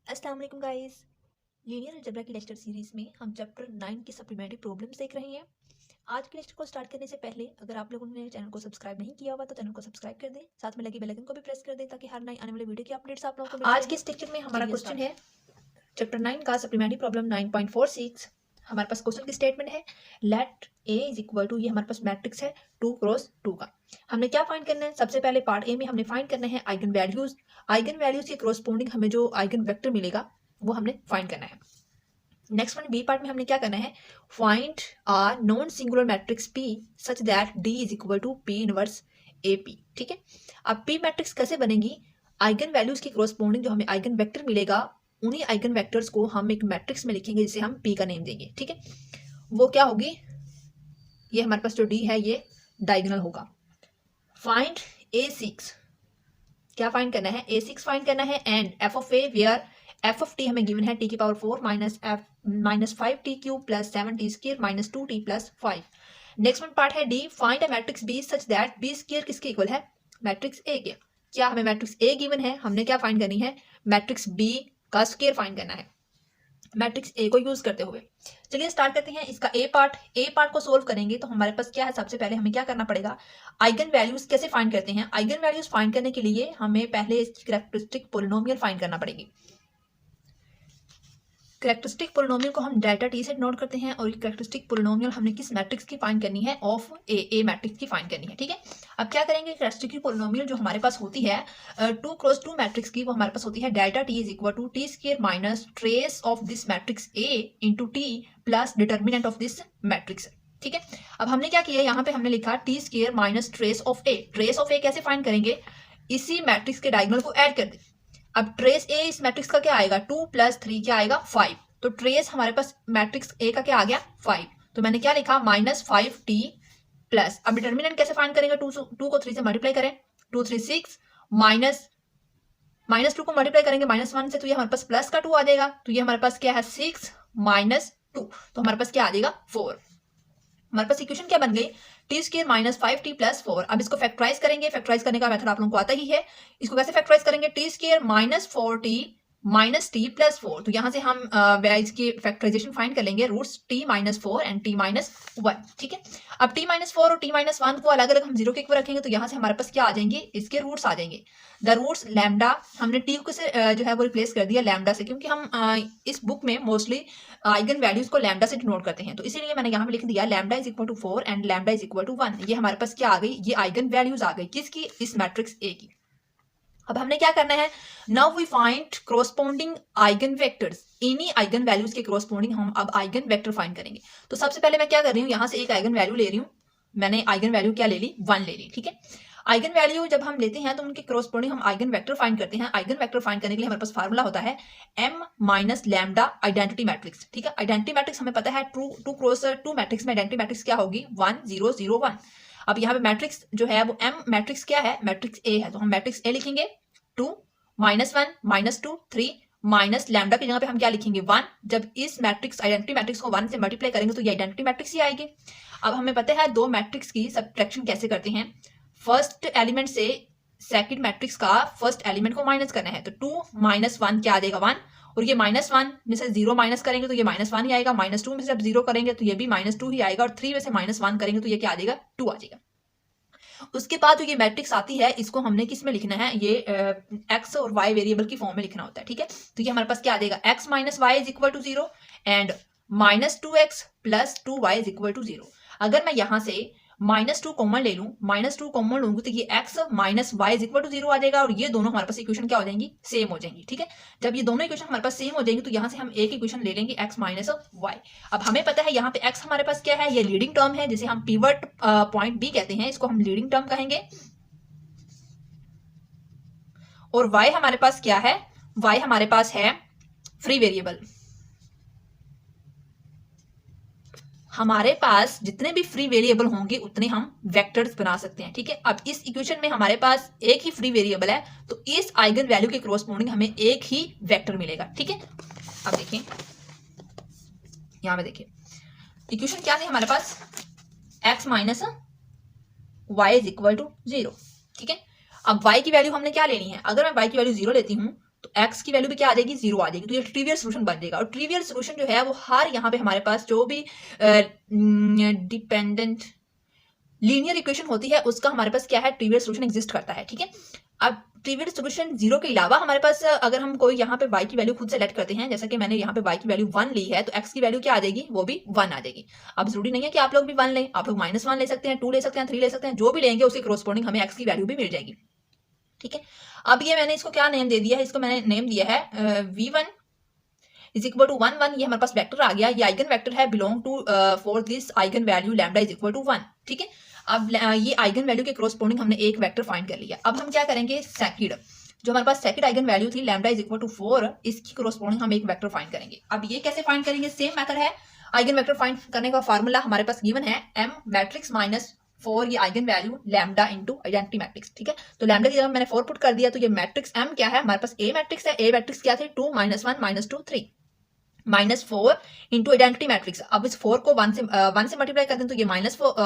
अस्सलाम वालेकुम guys. Linear algebra की लेक्चर सीरीज में हम चैप्टर 9 की सप्लीमेंट्री प्रॉब्लम्स देख रहे हैं। आज के लेक्चर को स्टार्ट करने से पहले अगर आप लोगों ने चैनल को सब्सक्राइब नहीं किया हुआ तो चैनल को सब्सक्राइब कर दें, साथ में लगी बेल आइकन को भी प्रेस कर दें ताकि हर नई आने वाले वीडियो की अपडेट्स आप लोगों को मिलती रहें। आज के इस लेक्चर में हमारा क्वेश्चन है चैप्टर 9 का सप्लीमेंट्री प्रॉब्लम 9.46। हमारे पास क्वेश्चन की स्टेटमेंट है let A is equal to, ये हमारे पास मैट्रिक्स है 2 क्रॉस 2 का। हमने क्या फाइंड करना है? सबसे पहले पार्ट ए में हमने फाइंड करना है आइगन वैल्यूज। आइगन वैल्यूज के कॉरस्पॉन्डिंग हमें जो आइगन वेक्टर मिलेगा वो हमने फाइंड करना है। नेक्स्ट वन बी पार्ट में हमने क्या करना है? Find a non singular matrix P such that D is equal to P inverse A P. ठीक है, अब पी मैट्रिक्स कैसे बनेगी? आइगन वैल्यूज के कॉरस्पॉन्डिंग जो हमें आइगन वेक्टर मिलेगा उन्हीं आइगन वेक्टर्स को हम एक मैट्रिक्स में लिखेंगे जिसे हम पी का नेम देंगे। ठीक है, वो क्या होगी? ये हमारे पास जो डी है ये डायगोनल होगा। फाइंड A6, क्या फाइंड करना है? A6 फाइंड करना है and F of A where F of T हमें गिवन है टी की power 4 minus 5t cube plus 7t square minus 2t plus 5। Next one part है D, find a matrix B such that B square किसके equal है? Matrix A के। क्या हमें matrix A given है, हमने क्या फाइंड करनी है? मैट्रिक्स बी का स्क्वायर फाइंड करना है मैट्रिक्स ए को यूज करते हुए। चलिए स्टार्ट करते हैं इसका ए पार्ट को सोल्व करेंगे तो हमारे पास क्या है? सबसे पहले हमें क्या करना पड़ेगा? आइगन वैल्यूज कैसे फाइंड करते हैं? आइगन वैल्यूज फाइंड करने के लिए हमें पहले इसकी कैरेक्टरिस्टिक पोलिनोमियल फाइंड करना पड़ेगी। कैरेक्टरिस्टिक पोलिनोमियल को हम डेल्टा टी से नोट करते हैं और कैरेक्टरिस्टिक पोलिनोमियल हमने किस मैट्रिक्स की फाइंड करनी है? ऑफ ए मैट्रिक्स की फाइंड करनी है। ठीक है, अब क्या करेंगे? कैरेक्टरिस्टिक पोलिनोमियल जो हमारे पास होती है 2 क्रॉस 2 मैट्रिक्स की, वो हमारे पास होती है delta T is equal to T square minus trace of this matrix A into T plus determinant of this matrix. ठीक है, अब हमने क्या किया? यहाँ पे हमने लिखा T square minus trace of A. Trace of A कैसे फाइंड करेंगे? इसी मैट्रिक्स के डायगोनल को ऐड कर दे। अब ट्रेस ए इस मैट्रिक्स का क्या आएगा? 2 प्लस 3 क्या आएगा? 5। तो ट्रेस हमारे पास मैट्रिक्स ए का क्या आ गया? 5। तो मैंने क्या लिखा? माइनस 5t प्लस, अब डिटर्मिनेंट कैसे फाइंड करेंगे? 2 को 3 से मल्टीप्लाई करें, 2 3 6 माइनस 2 को मल्टीप्लाई करेंगे माइनस 1 से तो ये हमारे पास प्लस का 2 आ जाएगा। तो ये हमारे पास क्या है? 6 माइनस 2, तो हमारे पास क्या आ जाएगा? 4। हमारे पास इक्वेशन क्या बन गई? T square minus 5t plus 4। अब इसको फैक्टराइज करेंगे, फैक्टराइज करने का मेथड आप लोगों को आता ही है। इसको कैसे फैक्टराइज करेंगे? T square minus 4t minus T plus 4। तो यहां से हम इसकी फैक्टराइजेशन फाइंड कर लेंगे, roots T minus 4 and T minus 1। ठीक है, अब टी माइनस 4 और टी माइनस 1 को अलग अलग हम जीरो के इक्वल रखेंगे तो यहाँ से हमारे पास क्या आ जाएंगे? इसके रूट्स आ जाएंगे। द रूट्स लैम्डा, हमने टी को से जो है वो रिप्लेस कर दिया लैम्डा से, क्योंकि हम इस बुक में मोस्टली आइगन वैल्यूज को लैम्डा से डिनोट करते हैं, तो इसीलिए मैंने यहाँ पे लिख दिया lambda is equal to 4 and lambda is equal to 1। ये हमारे पास क्या आ गई? ये आइगन वैल्यूज आ गई किसकी? इस मैट्रिक्स ए की। अब हमने क्या करना है? Now we find corresponding eigen vectors. इन्हीं आइगन वैल्यूज के कॉरस्पॉन्डिंग हम अब आइगन वेक्टर फाइंड करेंगे। तो सबसे पहले मैं क्या कर रही हूँ? यहाँ से एक आइगन वैल्यू ले रही हूँ। मैंने आइगन वैल्यू क्या ले ली? 1 ले ली। ठीक है, आइगन वैल्यू जब हम लेते हैं तो उनके कॉरस्पॉन्डिंग हम आइगन वेक्टर फाइंड करते हैं। आइगन वेक्टर फाइंड करने के लिए हमारे पास फार्मूला होता है m minus lambda identity matrix. ठीक है, आइडेंटिटी मैट्रिक्स हमें पता है 2 क्रॉस 2 मैट्रिक्स में आइडेंटिटी मैट्रिक्स क्या होगी? 1 0 0 1। अब यहाँ पे मैट्रिक्स जो है वो m मैट्रिक्स क्या है? मैट्रिक्स ए है, तो हम मैट्रिक्स ए लिखेंगे 2 माइनस 1 माइनस 2 3 माइनस लैम्डा की जगह पे हम क्या लिखेंगे? 1। जब इस मैट्रिक्स आइडेंटिटी मैट्रिक्स को 1 से मल्टीप्लाई करेंगे तो ये आइडेंटिटी मैट्रिक्स ही आएगी। अब हमें पता है दो मैट्रिक्स की सब्ट्रैक्शन कैसे करते हैं। फर्स्ट एलिमेंट से सेकंड मैट्रिक्स का फर्स्ट एलिमेंट को माइनस करना है, तो 2 माइनस 1 क्या आ जाएगा? 1। और ये माइनस 1 में से 0 माइनस करेंगे तो ये माइनस 1 ही आएगा। माइनस 2 में से जब 0 करेंगे तो ये भी माइनस 2 ही आएगा। और 3 में से माइनस 1 करेंगे तो ये क्या आ जाएगा? 2 आ जाएगा। उसके बाद जो ये मैट्रिक्स आती है इसको हमने किस में लिखना है? ये एक्स और वाई वेरिएबल की फॉर्म में लिखना होता है। ठीक है, तो ये हमारे पास क्या आ जाएगा? X minus Y is equal to 0 and minus 2x plus 2y is equal to 0। अगर मैं यहाँ से माइनस 2 कॉमन ले लूं, माइनस 2 कॉमन लूंगी तो ये x minus Y is equal to 0 आ जाएगा और ये दोनों हमारे पास इक्वेशन क्या हो जाएंगी? सेम हो जाएंगी। ठीक है, जब ये दोनों इक्वेशन हमारे पास सेम हो जाएंगी तो यहाँ से हम एक इक्वेशन ले लेंगे x माइनस वाई। अब हमें पता है यहाँ पे x हमारे पास क्या है? ये लीडिंग टर्म है जिसे हम पिवट पॉइंट भी कहते हैं, इसको हम लीडिंग टर्म कहेंगे। और y हमारे पास क्या है? y हमारे पास है फ्री वेरिएबल। हमारे पास जितने भी फ्री वेरिएबल होंगे उतने हम वेक्टर्स बना सकते हैं। ठीक है, अब इस इक्वेशन में हमारे पास एक ही फ्री वेरिएबल है तो इस आइगन वैल्यू के कॉरस्पॉन्डिंग हमें एक ही वेक्टर मिलेगा। ठीक है, अब देखिए यहां पे देखिए इक्वेशन क्या है हमारे पास? x minus Y is equal to 0। ठीक है, अब y की वैल्यू हमने क्या लेनी है? अगर मैं y की वैल्यू 0 लेती हूं तो x की वैल्यू भी क्या आ जाएगी, 0 आ जाएगी। तो ये ट्रिवियल सोल्यूशन बन जाएगा। और ट्रिवियल सोल्यूशन जो है वो हर यहाँ पे हमारे पास जो भी डिपेंडेंट लीनियर इक्वेशन होती है उसका हमारे पास क्या है, ट्रिवियल सोल्यूशन एग्जिस्ट करता है। ठीक है, अब ट्रिवियल सोल्यूशन 0 के अलावा हमारे पास अगर हम कोई यहाँ पे y की वैल्यू खुद सेलेक्ट करते हैं, जैसा कि मैंने यहाँ पे y की वैल्यू 1 ली है, तो x की वैल्यू क्या आ जाएगी, वो भी 1 आ जाएगी। अब जरूरी नहीं है कि आप लोग भी 1 लें, आप लोग -1 ले सकते हैं, 2 ले सकते हैं, 3 ले सकते हैं, जो भी लेंगे उसके कोरस्पॉन्डिंग हमें x की वैल्यू भी मिल जाएगी। ठीक है, अब ये मैंने इसको क्या नेम दे दिया है, इसको मैंने नेम दिया है v1 इज इक्वल टू 1 1। ये हमारे पास वेक्टर आ गया, ये आइगन वेक्टर है, belong to for this eigen value lambda is equal to 1। ठीक है, अब ये आइगन वैल्यू के कोरस्पॉन्डिंग हमने एक वेक्टर फाइंड कर लिया। अब हम क्या करेंगे, सेकंड जो हमारे पास सेकंड आइगन वैल्यू थी लैम्डा इज इक्वल टू 4, इसकी कोरस्पॉन्डिंग हम एक वेक्टर फाइंड करेंगे। अब ये कैसे फाइंड करेंगे, सेम मेथड है। आइगन वेक्टर फाइंड करने का फार्मूला हमारे पास गिवन है, m मैट्रिक्स माइनस 4 ये eigen value lambda into identity matrix. ठीक है, तो लैम्डा की जगह मैंने 4 पुट कर दिया, तो ये मैट्रिक्स m क्या है, हमारे पास a मैट्रिक्स है। a मैट्रिक्स क्या थे, 2 -1 -2 3 -4 इंटू आइडेंटिटी मैट्रिक्स। अब इस 4 को 1 से मल्टीप्लाई कर दें तो ये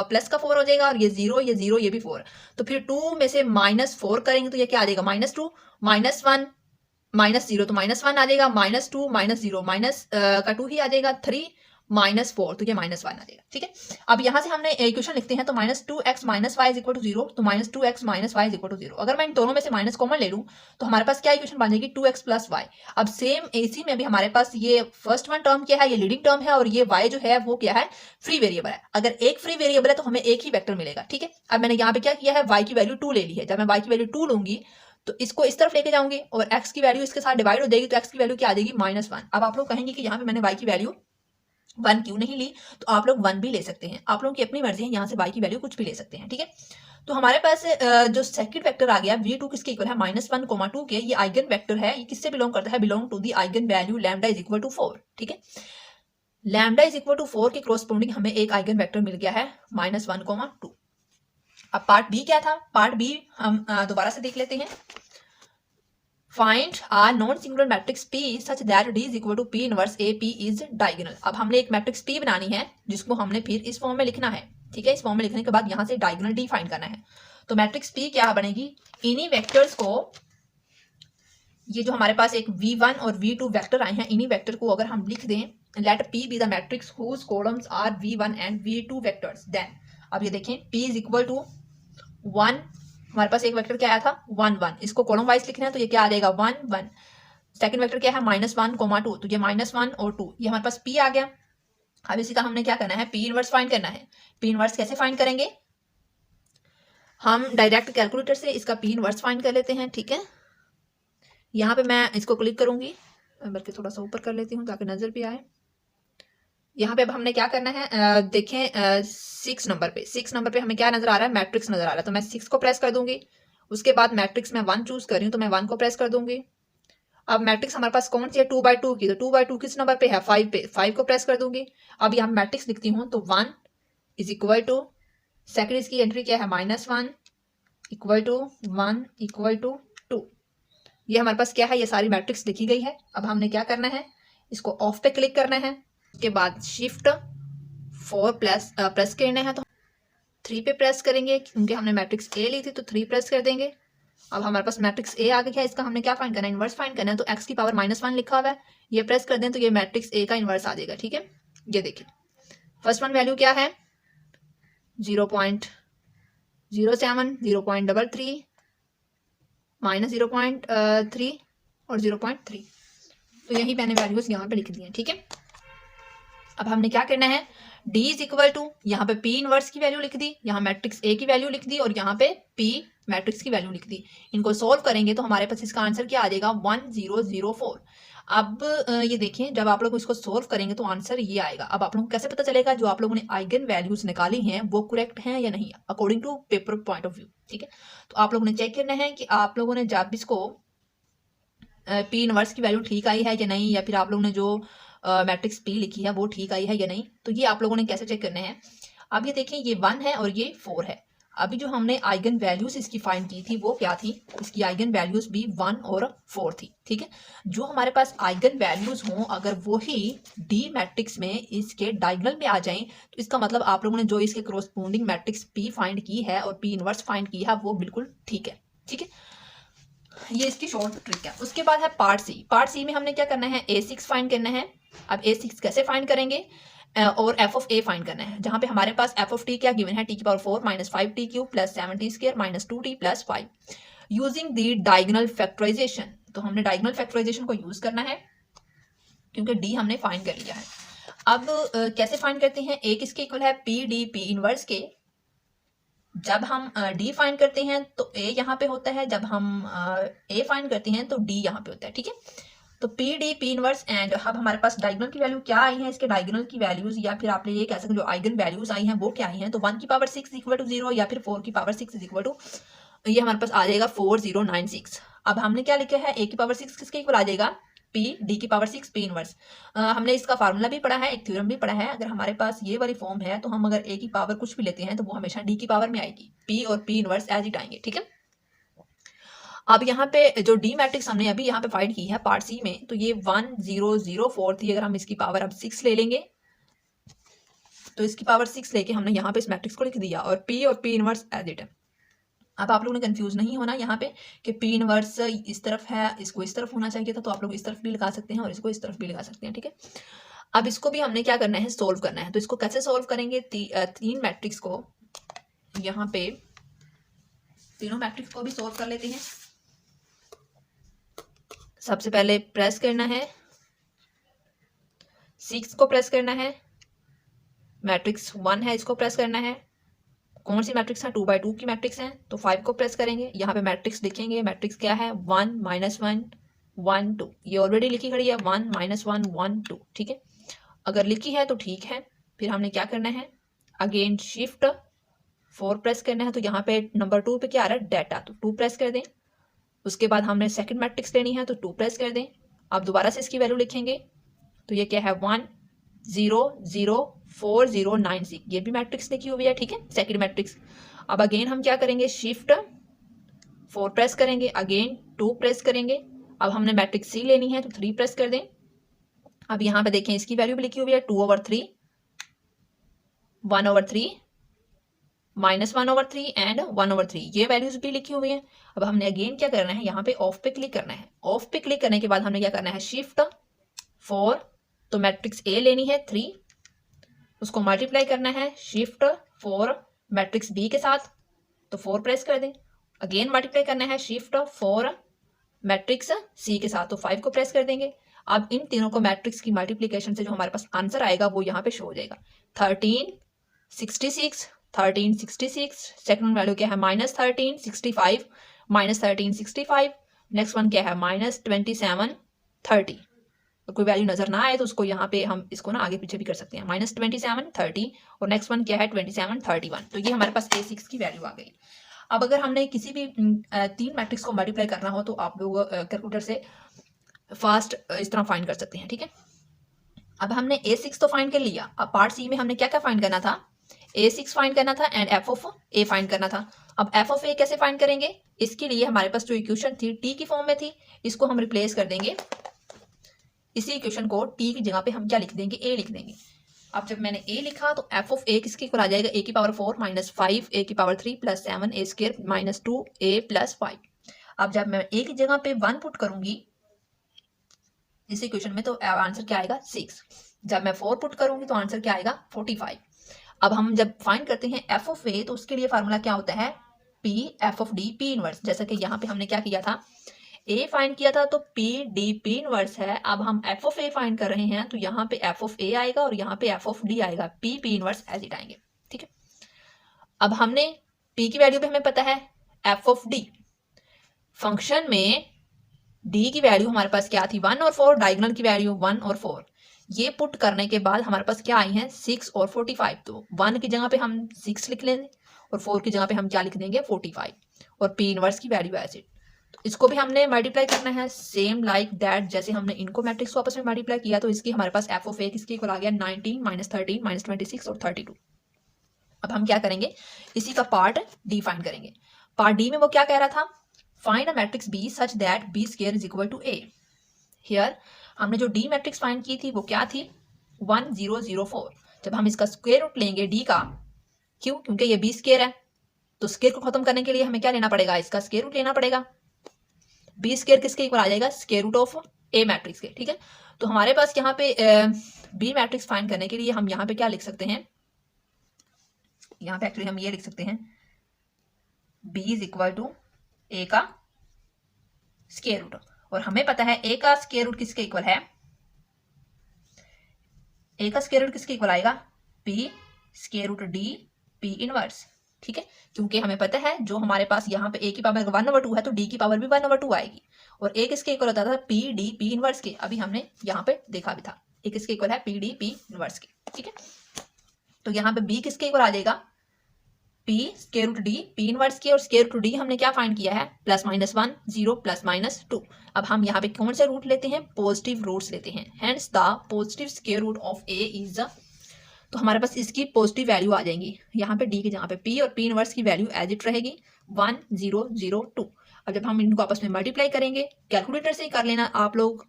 प्लस का 4 हो जाएगा, और ये 0 ये भी 4। तो फिर 2 में से -4 करेंगे तो ये क्या आ जाएगा, -2 -1 -0 तो -1 आ जाएगा, -2 -0 माइनस का 2 ही आ जाएगा, 3 -4 तो ये -1 आ जाएगा। ठीक है, अब यहाँ से हमने इक्वेशन लिखते हैं, तो -2x - y is equal to 0, तो -2x - y is equal to 0। अगर मैं इन दोनों में से माइनस कॉमन ले लूँ तो हमारे पास क्या इक्वेशन बन जाएगी, 2x + y। अब सेम इसी में भी हमारे पास ये फर्स्ट वन टर्म क्या है, ये लीडिंग टर्म है, और ये y जो है वो क्या है, फ्री वेरिएबल है। अगर एक फ्री वेरिएबल है तो हमें एक ही वेक्टर मिलेगा। ठीक है, अब मैंने यहाँ पे क्या किया है, y की वैल्यू 2 ले ली है। जब मैं y की वैल्यू 2 लूंगी तो इसको इस तरफ लेके जाऊंगी और x की वैल्यू इसके साथ डिवाइड हो जाएगी, तो x की वैल्यू क्या आ जाएगी, -1। अब आप लोग कहेंगे कि यहाँ पे मैंने y की वैल्यू 1 क्यों नहीं ली, तो आप लोग 1 भी ले सकते हैं, आप लोगों की अपनी मर्जी है, यहाँ से y की वैल्यू कुछ भी ले सकते हैं। ठीक है, तो हमारे पास जो सेकंड वेक्टर आ गया v2 किसके इक्वल है, -1, 2 के, ये आइगन वेक्टर है। ये किससे बिलोंग करता है, belong to the eigen value lambda is equal to 4। ठीक है, लैम्डा इज इक्वल टू 4 के कोरस्पॉन्डिंग हमें एक आइगन वेक्टर मिल गया है, -1, 2। अब पार्ट बी क्या था, पार्ट बी हम दोबारा से देख लेते हैं। Find a non singular matrix P such that D is equal to P inverse A P is diagonal. अब हमने एक मैट्रिक्स P बनानी है जिसको हमने फिर इस फॉर्म में लिखना है। ठीक है, इस फॉर्म में लिखने के बाद यहाँ से डायगोनल D फाइंड करना है। तो मैट्रिक्स P क्या बनेगी, इन्हीं वेक्टर्स को, ये जो हमारे पास एक v1 और v2 वेक्टर आए हैं, इन्हीं वेक्टर को अगर हम लिख दें, let P be the matrix whose columns are v1 and v2 vectors, then अब ये देखें P इज इक्वल टू 1, हमारे पास एक वेक्टर क्या आया था, 1 1, इसको कॉलम वाइज लिखना है तो ये क्या आ जाएगा, 1 1। सेकंड वेक्टर क्या है, -1, 2, तो ये -1 और 2, ये हमारे पास P आ गया। अब इसी का हमने क्या करना है, P इनवर्स फाइंड करना है। P इनवर्स कैसे फाइंड करेंगे, हम डायरेक्ट कैलकुलेटर से इसका P इनवर्स फाइंड कर लेते हैं। ठीक है, यहाँ पे मैं इसको क्लिक करूंगी, बल्कि थोड़ा सा ऊपर कर लेती हूँ ताकि नजर भी आए। यहाँ पे अब हमने क्या करना है, देखें 6 नंबर पे हमें क्या नजर आ रहा है, मैट्रिक्स नजर आ रहा है, तो मैं 6 को प्रेस कर दूंगी। उसके बाद मैट्रिक्स में 1 चूज कर रही हूँ तो मैं 1 को प्रेस कर दूंगी। अब मैट्रिक्स हमारे पास कौन सी है, 2/2 की, तो 2/2 किस नंबर पे है, 5 पे, 5 को प्रेस कर दूंगी। अब यहाँ मैट्रिक्स लिखती हूँ तो 1 इज इक्वल टू, सेकेंड इसकी एंट्री क्या है, -1 इक्वल टू 1 इक्वल टू 2। ये हमारे पास क्या है, ये सारी मैट्रिक्स लिखी गई है। अब हमने क्या करना है, इसको ऑफ पे क्लिक करना है। उसके बाद शिफ्ट 4 प्रेस करना है, तो 3 पे प्रेस करेंगे क्योंकि हमने मैट्रिक्स ए ली थी, तो 3 प्रेस कर देंगे। अब हमारे पास मैट्रिक्स ए आ गया है, इसका हमने क्या फाइंड करना है, इनवर्स फाइंड करना है। तो x की पावर -1 लिखा हुआ है, ये प्रेस कर दें तो ये मैट्रिक्स ए का इनवर्स आ जाएगा। ठीक है, ये देखिए फर्स्ट वन वैल्यू क्या है, 0.07, 0.33, -0.3 और 0.3, तो यही मैंने वैल्यूज यहाँ पे लिख दी हैं। ठीक है, अब हमने क्या करना है, D इज इक्वल टू, यहाँ पे P इनवर्स की वैल्यू लिख दी, यहाँ मैट्रिक्स A की वैल्यू लिख दी, और यहाँ पे P मैट्रिक्स की वैल्यू लिख दी। इनको सोल्व करेंगे तो हमारे पास इसका आंसर क्या आ जाएगा, 1004। अब ये देखें, जब आप लोग इसको सोल्व करेंगे तो आंसर ये आएगा। अब आप लोगों को कैसे पता चलेगा जो आप लोगों ने आइगन वैल्यूज निकाली हैं वो करेक्ट हैं या नहीं, according to paper point of view. ठीक है, तो आप लोगों ने चेक करना है कि आप लोगों ने जब इसको P इनवर्स की वैल्यू ठीक आई है या नहीं, या फिर आप लोगों ने जो मैट्रिक्स P लिखी है वो ठीक आई है या नहीं, तो ये आप लोगों ने कैसे चेक करना है। अब ये देखें, ये 1 है और ये 4 है। अभी जो हमने आइगन वैल्यूज इसकी फाइंड की थी वो क्या थी, इसकी आइगन वैल्यूज भी 1 और 4 थी। ठीक है, जो हमारे पास आइगन वैल्यूज हों अगर वही डी मैट्रिक्स में इसके डायगोनल में आ जाएं, तो इसका मतलब आप लोगों ने जो इसके कोरस्पोंडिंग मैट्रिक्स P फाइंड की है और P इनवर्स फाइंड की है वो बिल्कुल ठीक है। ठीक है, ये इसकी शॉर्ट ट्रिक है। उसके बाद है पार्ट सी। पार्ट सी में हमने क्या करना है, A6 फाइंड करना है। अब A6 कैसे फाइंड करेंगे, और एफ ऑफ ए फाइंड करना है, जहां पे हमारे पास एफ ऑफ टी क्या गिवन है, टी की power 4 minus 5t cube plus 7t square minus 2t plus 5 using the diagonal factorization. तो हमने डायगोनल फैक्टराइजेशन को यूज करना है क्योंकि डी हमने फाइंड कर लिया है। अब कैसे फाइंड करते हैं, ए किसके इक्वल है, पी डी पी इनवर्स के। जब हम डी फाइंड करते हैं तो ए यहाँ पे होता है, जब हम ए फाइंड करते हैं तो डी यहाँ पे होता है, ठीक है। तो P D P inverse and अब हमारे पास डायगोनल की वैल्यू क्या आई है, इसके डायगोनल की वैल्यूज या फिर आप ये कह सकते हैं जो आइगन वैल्यूज आई हैं वो क्या आई हैं। तो 1 की पावर 6 इक्वल टू 0 या फिर 4 की पावर 6 इक्वल टू, ये हमारे पास आ जाएगा 4096। अब हमने क्या लिखा है, ए की पावर 6 किसके इक्वल आ जाएगा, पी डी की पावर 6 पी इनवर्स। हमने इसका फार्मूला भी पढ़ा है, एक थ्योरम भी पढ़ा है। अगर हमारे पास ये वाली फॉर्म है तो हम अगर ए की पावर कुछ भी लेते हैं तो वो हमेशा डी की पावर में आएगी, पी और पी इनवर्स एज इट आएंगे, ठीक है। अब यहाँ पे जो डी मैट्रिक्स हमने अभी यहाँ पे फाइंड की है पार्ट सी में, तो ये 1004 थी। अगर हम इसकी पावर अब 6 ले लेंगे तो इसकी पावर 6 लेके हमने यहाँ पे इस मैट्रिक्स को लिख दिया और पी इनवर्स एज इट है। अब आप लोगों ने कंफ्यूज नहीं होना यहाँ पे कि पी इनवर्स इस तरफ है, इसको इस तरफ होना चाहिए था, तो आप लोग इस तरफ भी लगा सकते हैं और इसको इस तरफ भी लगा सकते हैं, ठीक है। अब इसको भी हमने क्या करना है, सोल्व करना है। तो इसको कैसे सोल्व करेंगे, तीन मैट्रिक्स को यहाँ पे तीनों मैट्रिक्स को भी सोल्व कर लेते हैं। सबसे पहले प्रेस करना है 6 को प्रेस करना है, मैट्रिक्स 1 है इसको प्रेस करना है। कौन सी मैट्रिक्स है, 2/2 की मैट्रिक्स है, तो 5 को प्रेस करेंगे। यहाँ पे मैट्रिक्स लिखेंगे, मैट्रिक्स क्या है 1 -1 1 2, ये ऑलरेडी लिखी खड़ी है 1 -1 1 2, ठीक है। अगर लिखी है तो ठीक है। फिर हमने क्या करना है, अगेन शिफ्ट 4 प्रेस करना है। तो यहाँ पे नंबर 2 पे क्या आ रहा है, डाटा, तो 2 प्रेस कर दें। उसके बाद हमने सेकंड मैट्रिक्स लेनी है तो 2 प्रेस कर दें। अब दोबारा से इसकी वैल्यू लिखेंगे तो ये क्या है 1 0 0 4 0 9 6, ये भी मैट्रिक्स लिखी हुई है, ठीक है, सेकंड मैट्रिक्स। अब अगेन हम क्या करेंगे, शिफ्ट 4 प्रेस करेंगे, अगेन 2 प्रेस करेंगे। अब हमने मैट्रिक्स सी लेनी है तो 3 प्रेस कर दें। अब यहाँ पे देखें इसकी वैल्यू भी लिखी हुई है 2/3 1/3 -1/3 एंड 1/3, ये वैल्यूज भी लिखी हुई है। अब हमने अगेन क्या करना है, यहाँ पे ऑफ पे क्लिक करना है। ऑफ पे क्लिक करने के बाद हमने क्या करना है, शिफ्ट 4, तो मैट्रिक्स ए लेनी है 3, उसको मल्टीप्लाई करना है शिफ्ट 4 मैट्रिक्स बी के साथ, तो 4 प्रेस कर दें। अगेन मल्टीप्लाई करना है शिफ्ट 4 मैट्रिक्स सी के साथ, तो 5 को प्रेस कर देंगे। अब इन तीनों को मैट्रिक्स की मल्टीप्लीकेशन से जो हमारे पास आंसर आएगा वो यहाँ पे शो हो जाएगा 1366 1366। सेकंड वैल्यू क्या है, -1365 -1365। नेक्स्ट वन क्या है, -27 30। तो कोई वैल्यू नजर ना आए तो उसको यहाँ पे हम इसको ना आगे पीछे भी कर सकते हैं, -27 30। और नेक्स्ट वन क्या है 27 31। तो ये हमारे पास A6 की वैल्यू आ गई। अब अगर हमने किसी भी 3 मैट्रिक्स को मल्टीप्लाई करना हो तो आप लोग कैलकुलेटर से फास्ट इस तरह फाइंड कर सकते हैं, ठीक है। अब हमने A6 तो फाइंड कर लिया। अब पार्ट सी में हमने क्या क्या फाइंड करना था, A6 फाइंड करना था and F of A find करना था। अब एफ ऑफ ए कैसे फाइंड करेंगे, इसके लिए हमारे पास जो इक्वेशन थी टी की फॉर्म में थी, इसको हम रिप्लेस कर देंगे। इसी इक्वेशन को टी की जगह पे हम क्या लिख देंगे, ए लिख देंगे। अब जब मैंने ए लिखा तो एफ ऑफ ए किसके इक्वल आ जाएगा, ए की पावर 4 -5 ए की पावर 3 + 7 ए स्क्वायर -2 ए + 5। अब जब मैं ए की जगह पे 1 पुट करूंगी इस इक्वेशन में तो आंसर क्या आएगा 6। जब मैं 4 पुट करूंगी तो आंसर क्या आएगा 45। अब हम जब फाइंड करते हैं एफ ऑफ ए तो उसके लिए फार्मूला क्या होता है, P F of D P inverse. जैसा कि यहाँ पे हमने क्या किया था, ए फाइंड किया था तो पी डी पी इनवर्स है। अब हम एफ ऑफ ए फाइंड कर रहे हैं तो यहाँ पे एफ ऑफ ए आएगा और यहाँ पे एफ ऑफ डी आएगा, P P inverse as it आएंगे, ठीक है। अब हमने पी की वैल्यू भी हमें पता है, एफ ऑफ डी फंक्शन में डी की वैल्यू हमारे पास क्या थी 1 और 4, डायगोनल की वैल्यू 1 और 4। ये पुट करने के बाद हमारे पास क्या आई हैं 6 और 45। तो 1 की जगह पे हम 6 लिख लेंगे और 4 की जगह पे हम क्या लिख देंगे 45 और पी इनवर्स की वैल्यू एज इट। तो इसको भी हमने मल्टीप्लाई करना है सेम लाइक दैट, जैसे हमने इनको मैट्रिक्स को आपस में मल्टीप्लाई किया। तो इसकी हमारे पास एफ ऑफ ए किसके इक्वल आ गया 19 -13 -26 और 32। अब हम क्या करेंगे, इसी का पार्ट डी फाइंड करेंगे। पार्ट डी में वो क्या कह रहा था, find a matrix B such that B square is equal to A. Here हमने जो डी मैट्रिक्स फाइंड की थी वो क्या थी 1 0 0 4। जब हम इसका स्क्वायर रूट लेंगे डी का, क्यों, क्योंकि ये बी स्क्वायर है, तो स्क्वायर को खत्म करने के लिए हमें क्या लेना पड़ेगा, इसका स्क्वायर रूट लेना पड़ेगा। बी स्क्वायर किसके इक्वल आ जाएगा, square root of A matrix के, ठीक है। तो हमारे पास यहाँ पे बी मैट्रिक्स फाइंड करने के लिए हम यहाँ पे क्या लिख सकते हैं, यहाँ पे एक्चुअली हम ये लिख सकते हैं बी इज इक्वल टू ए का स्क्वायर रूट, और हमें पता है ए का स्क्वायर रूट किसके इक्वल है, ए का स्क्वायर रूट किसके इक्वल आएगा, P square root D P inverse, ठीक है। क्योंकि हमें पता है जो हमारे पास यहाँ पे ए की पावर 1/2 है तो डी की पावर भी 1/2 आएगी, और ए किसके इक्वल होता था, पी डी पी इनवर्स के, अभी हमने यहाँ पे देखा भी था ए किसके इक्वल है, पी डी पी इनवर्स के, ठीक है। तो यहाँ पे बी किसके इक्वल आ जाएगा, P square root D P inverse के, और स्क्वायर रूट डी हमने क्या फाइंड किया है, +-1 0 +-2। अब हम यहाँ पे कौन से रूट लेते हैं, पॉजिटिव रूट्स लेते हैं, hence the positive square root of A is, तो हमारे पास इसकी पॉजिटिव वैल्यू आ जाएंगी यहाँ पे डी के जहाँ पे पी और पी इनवर्स की वैल्यू एज इट रहेगी 1 0 0 2। अब जब हम इनको आपस में मल्टीप्लाई करेंगे, कैलकुलेटर से ही कर लेना आप लोग,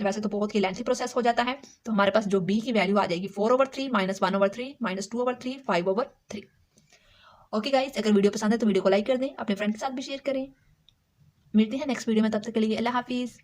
वैसे तो बहुत ही लेंथी प्रोसेस हो जाता है। तो हमारे पास जो बी की वैल्यू आ जाएगी 4/3 -1/3 -2/3 5/3। ओके गाइस, अगर वीडियो पसंद है तो वीडियो को लाइक कर दें, अपने फ्रेंड के साथ भी शेयर करें। मिलते हैं नेक्स्ट वीडियो में, तब तक के लिए अल्लाह हाफिज़।